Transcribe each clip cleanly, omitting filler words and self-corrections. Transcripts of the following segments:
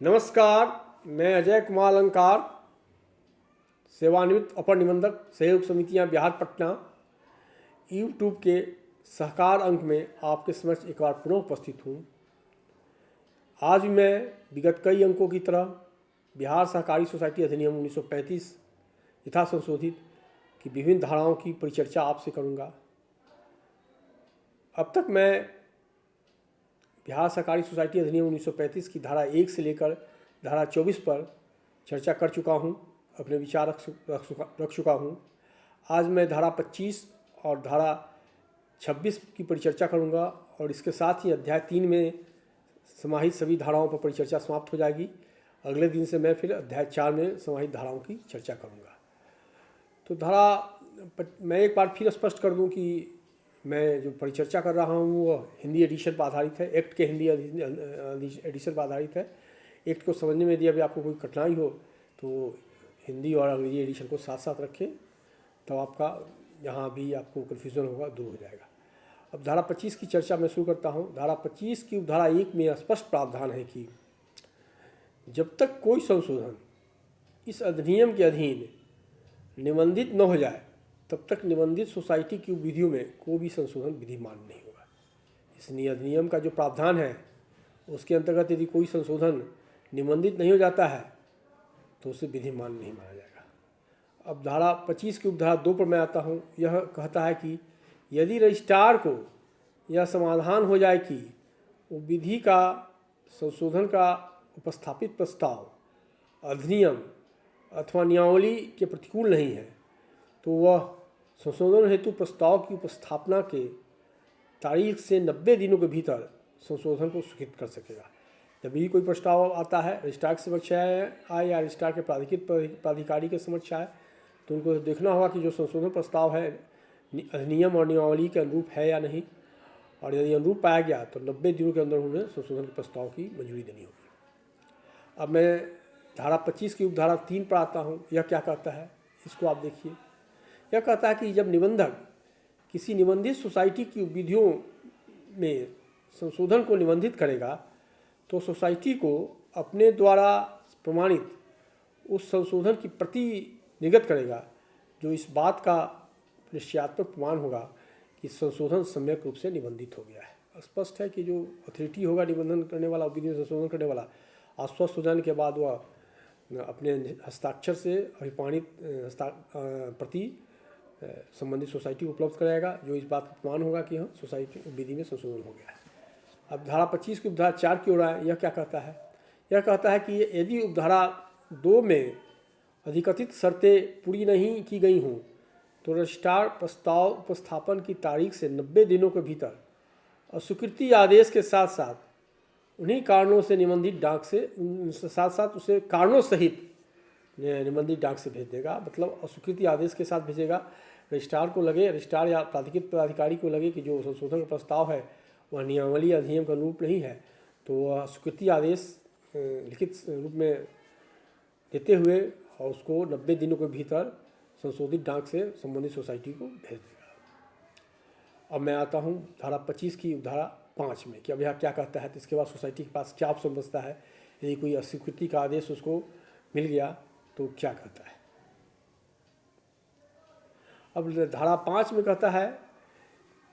नमस्कार। मैं अजय कुमार अलंकार, सेवानिवृत्त अपर निबंधक सहयोग समितियां बिहार पटना, यूट्यूब के सहकार अंक में आपके समक्ष एक बार पुनः उपस्थित हूँ। आज मैं विगत कई अंकों की तरह बिहार सहकारी सोसाइटी अधिनियम 1935 यथा संशोधित की विभिन्न धाराओं की परिचर्चा आपसे करूँगा। अब तक मैं बिहार सहकारी सोसाइटी अधिनियम 1935 की धारा 1 से लेकर धारा 24 पर चर्चा कर चुका हूं, अपने विचार रख चुका हूं। आज मैं धारा 25 और धारा 26 की परिचर्चा करूंगा और इसके साथ ही अध्याय 3 में समाहित सभी धाराओं पर परिचर्चा समाप्त हो जाएगी। अगले दिन से मैं फिर अध्याय 4 में समाहित धाराओं की चर्चा करूँगा। तो मैं एक बार फिर स्पष्ट कर दूँ कि मैं जो परिचर्चा कर रहा हूँ वो हिंदी एडिशन पर आधारित है, एक्ट के हिंदी एडिशन पर आधारित है। एक्ट को समझने में यदि अभी आपको कोई कठिनाई हो तो हिंदी और अंग्रेजी एडिशन को साथ साथ रखें, तो आपका जहाँ भी आपको कन्फ्यूज़न होगा दूर हो जाएगा। अब धारा 25 की चर्चा मैं शुरू करता हूँ। धारा 25 की उपधारा 1 में स्पष्ट प्रावधान है कि जब तक कोई संशोधन इस अधिनियम के अधीन निबंधित न हो जाए तब तक निबंधित सोसाइटी की विधियों में कोई भी संशोधन विधिमान नहीं होगा। इस अधिनियम का जो प्रावधान है उसके अंतर्गत यदि कोई संशोधन निबंधित नहीं हो जाता है तो उसे विधिमान नहीं माना जाएगा। अब धारा 25 की उपधारा 2 पर मैं आता हूँ। यह कहता है कि यदि रजिस्ट्रार को यह समाधान हो जाए कि वो विधि का संशोधन का उपस्थापित प्रस्ताव अधिनियम अथवा नियमावली के प्रतिकूल नहीं है तो वह संशोधन हेतु प्रस्ताव की उपस्थापना के तारीख से 90 दिनों के भीतर संशोधन को स्वीकृत कर सकेगा। जब भी कोई प्रस्ताव आता है, रजिस्ट्रार के समक्ष आए या रजिस्ट्रार के प्राधिकारी के समक्ष आए, तो उनको देखना होगा कि जो संशोधन प्रस्ताव है अधिनियम और नियमावली के अनुरूप है या नहीं, और यदि अनुरूप पाया गया तो 90 दिनों के अंदर उन्हें संशोधन के प्रस्ताव की मंजूरी देनी होगी। अब मैं धारा 25 की उपधारा 3 पर आता हूँ। यह क्या कहता है, इसको आप देखिए। यह कहता है कि जब निबंधक किसी निबंधित सोसाइटी की विधियों में संशोधन को निबंधित करेगा तो सोसाइटी को अपने द्वारा प्रमाणित उस संशोधन की प्रति निर्गत करेगा, जो इस बात का निश्चयात्मक प्रमाण होगा कि संशोधन सम्यक रूप से निबंधित हो गया है। स्पष्ट है कि जो अथॉरिटी होगा निबंधन करने वाला, विधि में संशोधन करने वाला, आश्वस्त हो जाने के बाद वह अपने हस्ताक्षर से अभिपाणित प्रति संबंधित सोसाइटी को उपलब्ध कराएगा, जो इस बात का प्रमाण होगा कि हाँ सोसाइटी विधि में संशोधन हो गया है। अब धारा 25 की उपधारा 4 की ओर आए। यह क्या कहता है? यह कहता है कि यदि उपधारा 2 में अधिकथित शर्तें पूरी नहीं की गई हों तो रजिस्ट्रार प्रस्ताव उपस्थापन की तारीख से 90 दिनों के भीतर अस्वीकृति आदेश के साथ साथ उन्हीं कारणों से निबंधित डाक से उसे कारणों सहित निबंधित डाक से भेज देगा। मतलब अस्वीकृति आदेश के साथ भेजेगा। रजिस्ट्रार को लगे, रजिस्ट्रार या प्राधिकृत प्राधिकारी को लगे कि जो संशोधन का प्रस्ताव है वह नियमावली अधिनियम का अनुरूप नहीं है, तो वह स्वीकृति आदेश लिखित रूप में देते हुए और उसको 90 दिनों के भीतर संशोधित डाक से संबंधित सोसाइटी को भेज देगा। अब मैं आता हूँ धारा 25 की धारा 5 में कि अब यह क्या कहता है। तो इसके बाद सोसाइटी के पास क्या ऑप्शन बचता है यदि कोई अस्वीकृति का आदेश उसको मिल गया तो क्या कहता है। अब धारा 5 में कहता है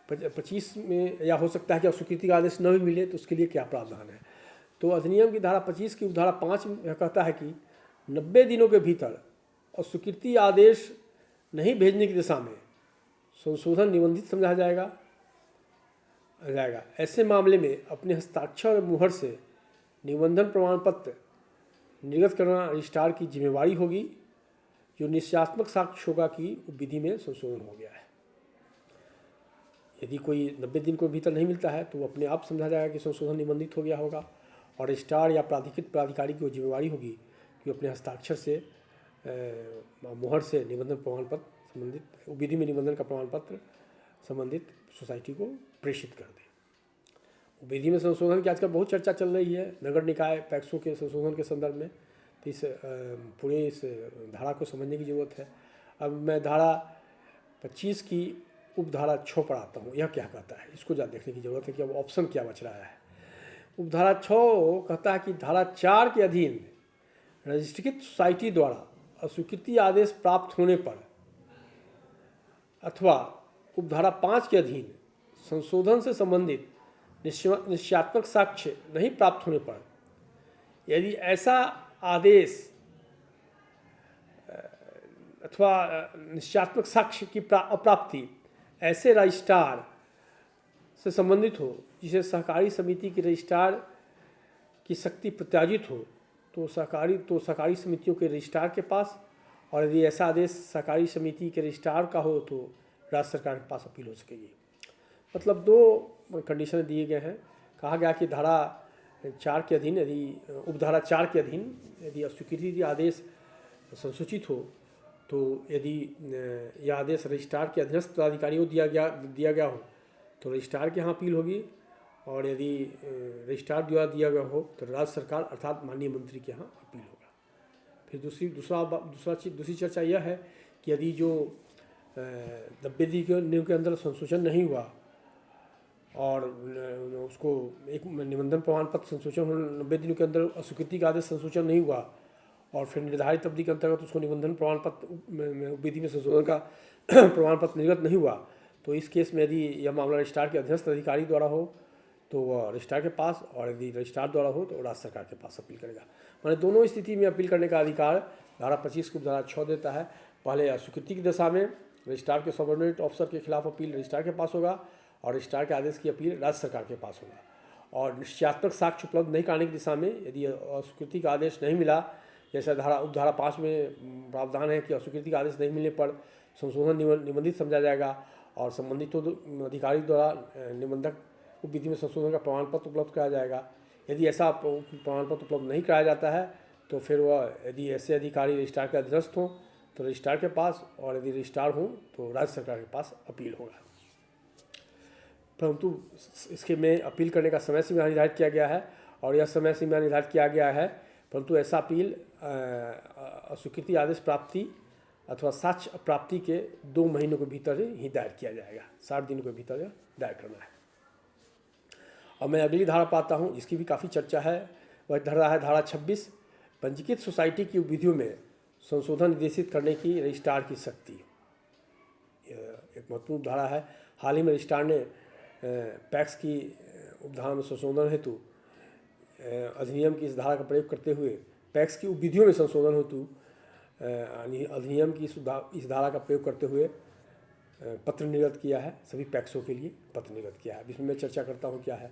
25 में, या हो सकता है कि अस्वीकृति का आदेश न भी मिले तो उसके लिए क्या प्रावधान है। तो अधिनियम की धारा 25 की धारा 5 में कहता है कि 90 दिनों के भीतर अस्वीकृति आदेश नहीं भेजने की दिशा में संशोधन निबंधित समझा जाएगा। ऐसे मामले में अपने हस्ताक्षर और मुहर से निबंधन प्रमाण पत्र निर्गत करना रजिस्ट्रार की जिम्मेवारी होगी, जो निश्चयात्मक साक्ष्य होगा कि विधि में संशोधन हो गया है। यदि कोई 90 दिन को भीतर नहीं मिलता है तो वो अपने आप समझा जाएगा कि संशोधन निबंधित हो गया होगा, और रजिस्ट्रार या प्राधिकृत प्राधिकारी की जिम्मेवारी होगी कि अपने हस्ताक्षर से मुहर से निबंधन प्रमाण पत्र संबंधित विधि में निबंधन का प्रमाण पत्र संबंधित सोसाइटी को प्रेषित कर दे। विधि में संशोधन की आजकल बहुत चर्चा चल रही है नगर निकाय पैक्सों के संशोधन के संदर्भ में, तो इस पूरे इस धारा को समझने की ज़रूरत है। अब मैं धारा 25 की उपधारा 6 पर आता हूँ। यह क्या कहता है, इसको ज़्यादा देखने की ज़रूरत है कि अब ऑप्शन क्या बच रहा है। उपधारा 6 कहता है कि धारा 4 के अधीन रजिस्ट्रीकृत सोसाइटी द्वारा अस्वीकृति आदेश प्राप्त होने पर अथवा उपधारा 5 के अधीन संशोधन से संबंधित निश्चयात्मक साक्ष्य नहीं प्राप्त होने पर यदि ऐसा आदेश अथवा निश्चयात्मक साक्ष्य की अप्राप्ति ऐसे रजिस्ट्रार से संबंधित हो जिसे सहकारी समिति के रजिस्ट्रार की शक्ति प्रत्याजित हो तो सहकारी समितियों के रजिस्ट्रार के पास, और यदि ऐसा आदेश सहकारी समिति के रजिस्ट्रार का हो तो राज्य सरकार के पास अपील हो सकेगी। मतलब 2 कंडीशन दिए गए हैं। कहा गया कि धारा 4 के अधीन यदि उपधारा 4 के अधीन यदि अस्वीकृति आदेश संसूचित हो तो यदि यह आदेश रजिस्ट्रार के अधीनस्थ पदाधिकारियों को दिया गया हो तो रजिस्ट्रार के यहाँ अपील होगी, और यदि रजिस्ट्रार द्वारा दिया गया हो तो राज्य सरकार अर्थात माननीय मंत्री के यहाँ अपील होगा। फिर दूसरी चर्चा यह है कि यदि जो 90 दिनों के अंदर संशोधन नहीं हुआ और उसको एक निबंधन प्रमाण पत्र संशोधन 90 दिनों के अंदर अस्वीकृति का आदेश संशोधन नहीं हुआ और फिर निर्धारित अवधि के अंतर्गत उसको निबंधन प्रमाण पत्र विधि में संशोधन का प्रमाण पत्र निर्गत नहीं हुआ, तो इस केस में यदि यह मामला रजिस्ट्रार के अधीनस्थ अधिकारी द्वारा हो तो वह रजिस्ट्रार के पास, और यदि रजिस्ट्रार द्वारा हो तो राज्य सरकार के पास अपील करेगा। मैंने दोनों स्थिति में अपील करने का अधिकार धारा 25 की उपधारा 6 देता है। पहले अस्वीकृति की दशा में रजिस्ट्रार के सबऑर्डिनेट ऑफिसर के खिलाफ अपील रजिस्ट्रार के पास होगा और रजिस्ट्रार के आदेश की अपील राज्य सरकार के पास होगा। और निश्चयात्मक साक्ष्य उपलब्ध नहीं कराने की दिशा में यदि अस्वीकृति का आदेश नहीं मिला, जैसा उपधारा 5 में प्रावधान है कि अस्वीकृति का आदेश नहीं मिलने पर संशोधन निबंधित समझा जाएगा और संबंधित अधिकारी द्वारा निबंधक विधि में संशोधन का प्रमाण पत्र उपलब्ध कराया जाएगा। यदि ऐसा प्रमाण पत्र उपलब्ध नहीं कराया जाता है तो फिर वह यदि ऐसे अधिकारी रजिस्ट्रार के अधीनस्थ हों तो रजिस्ट्रार के पास, और यदि रजिस्ट्रार हों तो राज्य सरकार के पास अपील होगा। परंतु इसके में अपील करने का समय सीमा निर्धारित किया गया है, और यह समय सीमा निर्धारित किया गया है, परंतु ऐसा अपील अस्वीकृति आदेश प्राप्ति अथवा साक्ष्य प्राप्ति के 2 महीनों के भीतर ही दायर किया जाएगा। 60 दिनों के भीतर दायर करना है। और मैं अगली धारा पाता हूँ जिसकी भी काफ़ी चर्चा है, वह धारा 26 पंजीकृत सोसाइटी की विधियों में संशोधन निर्देशित करने की रजिस्ट्रार की शक्ति। एक महत्वपूर्ण धारा है। हाल ही में रजिस्ट्रार ने पैक्स की उपधारा में संशोधन हेतु अधिनियम की इस धारा का प्रयोग करते हुए पैक्स की उपविधियों में संशोधन हेतु अधिनियम की इस धारा का प्रयोग करते हुए पत्र निर्गत किया है। सभी पैक्सों के लिए पत्र निर्गत किया है। इसमें मैं चर्चा करता हूँ क्या है।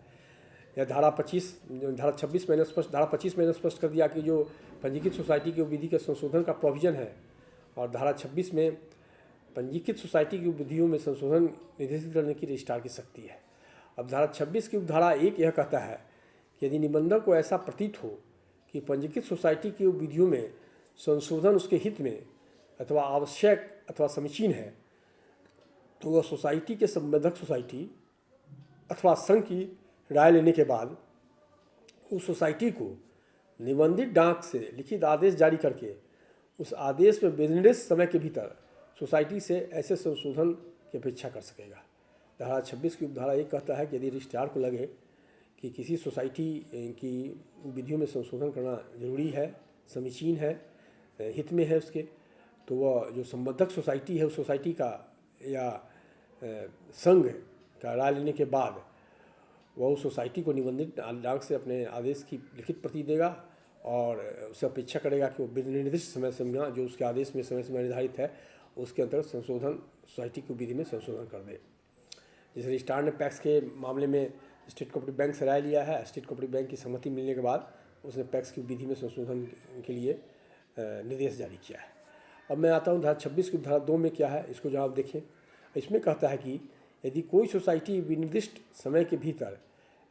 यह धारा 26 मैंने स्पष्ट कर दिया कि जो पंजीकृत सोसाइटी की विधि के संशोधन का प्रोविजन है, और धारा 26 में पंजीकृत सोसाइटी की विधियों में संशोधन निर्देशित करने की रजिस्ट्रार की शक्ति है। अब धारा 26 की उपधारा 1 यह कहता है कि यदि निबंधक को ऐसा प्रतीत हो कि पंजीकृत सोसाइटी की विधियों में संशोधन उसके हित में अथवा आवश्यक अथवा समीचीन है तो वह सोसाइटी के संबंधक सोसाइटी अथवा संघ की राय लेने के बाद उस सोसाइटी को निबंधित डाक से लिखित आदेश जारी करके उस आदेश में निर्दिष्ट समय के भीतर सोसाइटी से ऐसे संशोधन की अपेक्षा कर सकेगा। धारा 26 की उपधारा 1 कहता है कि यदि रजिस्ट्रार को लगे कि किसी सोसाइटी की विधियों में संशोधन करना जरूरी है, समीचीन है, हित में है उसके, तो वह जो संबंधक सोसाइटी है उस सोसाइटी का या संघ का राय लेने के बाद वह उस सोसाइटी को निबंधित डाक से अपने आदेश की लिखित प्रति देगा और उससे अपेक्षा करेगा कि वो निर्दिष्ट समय सीमा जो उसके आदेश में समय सीमा निर्धारित है उसके अंतर्गत संशोधन सोसाइटी की विधि में संशोधन कर दे। जैसे रजिस्ट्रार ने पैक्स के मामले में स्टेट कोऑपरेटिव बैंक से राय लिया है, स्टेट कोऑपरेटिव बैंक की सहमति मिलने के बाद उसने पैक्स की विधि में संशोधन के लिए निर्देश जारी किया है। अब मैं आता हूँ धारा 26 की धारा 2 में क्या है, इसको जब आप देखें इसमें कहता है कि यदि कोई सोसाइटी विनिर्दिष्ट समय के भीतर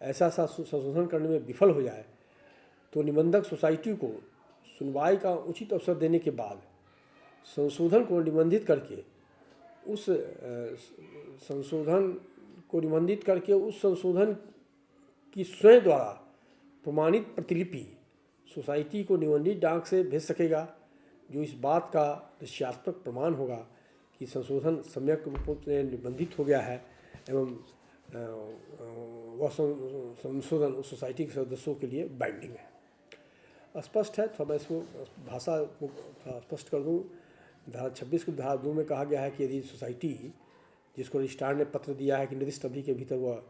ऐसा संशोधन करने में विफल हो जाए तो निबंधक सोसाइटी को सुनवाई का उचित अवसर देने के बाद संशोधन को निबंधित करके उस संशोधन की स्वयं द्वारा प्रमाणित प्रतिलिपि सोसाइटी को निबंधित डाक से भेज सकेगा, जो इस बात का निश्चयात्मक प्रमाण होगा कि संशोधन सम्यक रूप में निबंधित हो गया है एवं वह संशोधन उस सोसाइटी के सदस्यों के लिए बाइंडिंग है। स्पष्ट है, थोड़ा मैं इसको भाषा को स्पष्ट कर दूँ। धारा 26 की धारा 2 में कहा गया है कि यदि सोसाइटी जिसको रजिस्ट्रार ने पत्र दिया है कि निर्दिष्ट अवधि के भीतर वह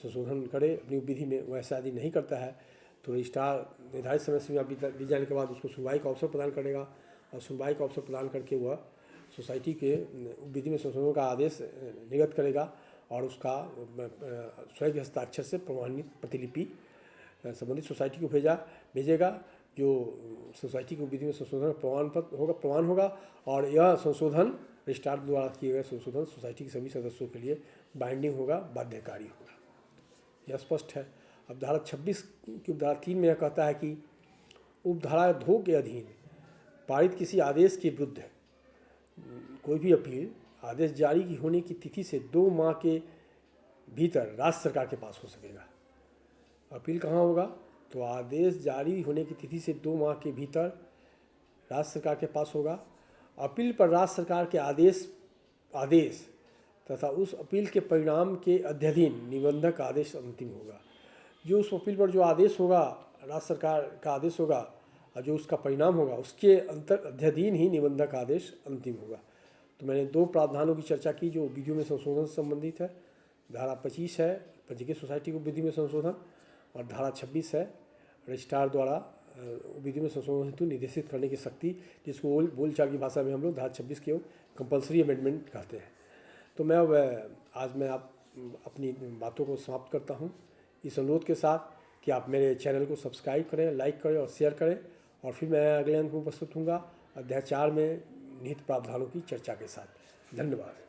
संशोधन करे अपनी विधि में, वह ऐसा यदि नहीं करता है तो रजिस्ट्रार निर्धारित समय सीमा बीत जाने के बाद उसको सुनवाई का अवसर प्रदान करेगा, और सुनवाई का अवसर प्रदान करके वह सोसाइटी के विधि में संशोधन का आदेश निर्गत करेगा और उसका स्वयं हस्ताक्षर से प्रमाणित प्रतिलिपि संबंधित सोसाइटी को भेजेगा, जो सोसाइटी को विधि में संशोधन प्रमाण होगा और यह संशोधन रजिस्ट्रार द्वारा किए गए संशोधन सोसाइटी के सभी सदस्यों के लिए बाइंडिंग होगा, बाध्यकारी होगा। यह स्पष्ट है। अब धारा 26 की उपधारा 3 में यह कहता है कि उपधारा 2 के अधीन पारित किसी आदेश के विरुद्ध कोई भी अपील आदेश जारी की होने की तिथि से 2 माह के भीतर राज्य सरकार के पास हो सकेगा। अपील कहाँ होगा? तो आदेश जारी होने की तिथि से 2 माह के भीतर राज्य सरकार के पास होगा। अपील पर राज्य सरकार के आदेश तथा उस अपील के परिणाम के अध्ययन निबंधक आदेश अंतिम होगा। जो उस अपील पर जो आदेश होगा, राज्य सरकार का आदेश होगा, और जो उसका परिणाम होगा उसके अध्ययन ही निबंधक आदेश अंतिम होगा। तो मैंने 2 प्रावधानों की चर्चा की जो विधियों में संशोधन से संबंधित है। धारा 25 है पंजीकृत सोसाइटी को विधि में संशोधन, और धारा 26 है रजिस्ट्रार द्वारा विधि में संशोधन हेतु निर्देशित करने की शक्ति, जिसको बोलचाल की भाषा में हम लोग धारा 26 के कंपल्सरी अमेंडमेंट कहते हैं। तो मैं आज मैं अपनी बातों को समाप्त करता हूँ इस अनुरोध के साथ कि आप मेरे चैनल को सब्सक्राइब करें, लाइक करें और शेयर करें, और फिर मैं अगले अंक में प्रस्तुत होऊंगा अध्याय 4 में निहित प्रावधानों की चर्चा के साथ। धन्यवाद।